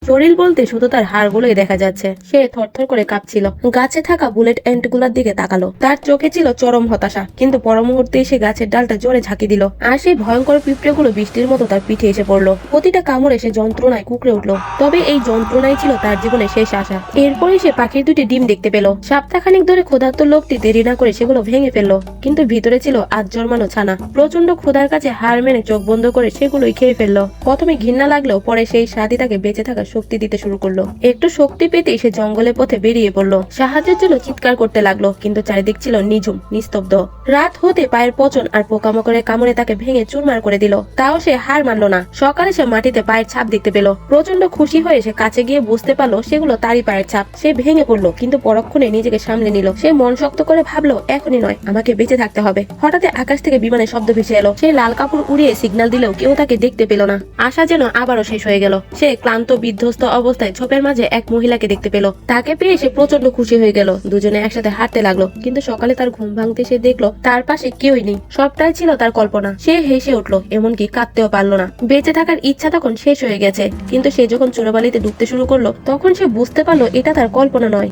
শরীর বলতে শুধু তার হাড়গুলোই দেখা যাচ্ছে। সে থরথর করে কাঁপছিল। গাছে থাকা বুলেট এন্ট গুলার দিকে তাকালো। তার চোখে ছিল চরম হতাশা, কিন্তু পর মুহূর্তে সে গাছের ডালটা জোরে ঝাঁকি দিল, আর সেই ভয়ঙ্কর পিঁপড়েগুলো বৃষ্টির মতো তার পিঠে এসে পড়লো। প্রতিটা কামড়ে সে যন্ত্রণায় কুকড়ে উঠলো। তবে এই যন্ত্রণাই ছিল তার জীবনে শেষ আশা। এরপরই সে পাখির দুটি ডিম দেখতে পেল। সপ্তাহখানিক ধরে ক্ষুধার্ত লোকটি দেরি না করে সেগুলো ভেঙে ফেললো, কিন্তু ভিতরে ছিল আজ জন্মানো ছানা। প্রচন্ড ক্ষুধার কাছে হার মেনে চোখ বন্ধ করে সেগুলোই খেয়ে ফেললো। প্রথমে ঘৃণা লাগলেও পরে সেই স্বাদই তাকে বেঁচে থাকার শক্তি দিতে শুরু করলো। একটু শক্তি পেতেই সে জঙ্গলের পথে বেরিয়ে পড়লো। সাহায্যের জন্য চিৎকার করতে লাগলো, কিন্তু চারিদিক ছিল নিঝুম, নিস্তব্ধ। রাত হতে পায়ের পচন আর পোকামাকড়ের কামড়ে তাকে ভেঙে চুরমার করে দিল। তাও সে হার মানলো না। সকালে সে মাটিতে পায়ের ছাপ দেখতে পেল। প্রচন্ড খুশি হয়ে সে কাছে গিয়ে বুঝতে পারলো সেগুলো তারই পায়ের ছাপ। সে ভেঙে পড়লো, কিন্তু পরক্ষণে নিজেকে সামলে নিল। সে মন শক্ত করে ভাবলো, এখনই নয়, আমাকে বেঁচে থাকতে হবে। হঠাৎ আকাশ থেকে বিমানের শব্দ ভেসে এলো। সে লাল কাপড় উড়িয়ে সিগন্যাল দিলেও কেউ তাকে দেখতে পেল না। আশা যেন আবারও শেষ হয়ে গেল। সে ক্লান্ত বিধ্বস্ত অবস্থায় ঝোপের মাঝে এক মহিলাকে দেখতে পেল। তাকে পেয়ে সে প্রচন্ড খুশি হয়ে গেল। দুজনে একসাথে হাঁটতে লাগলো, কিন্তু সকালে তার ঘুম ভাঙতে সে দেখলো তার পাশে কেউই নেই। সবটাই ছিল তার কল্পনা। সে হেসে উঠলো, এমনকি কাঁদতেও পারলো না। বেঁচে থাকার ইচ্ছা তখন শেষ হয়ে গেছে। কিন্তু সে যখন চোরাবালিতে ডুবতে শুরু করলো, তখন সে বুঝতে পারলো এটা তার কল্পনা নয়।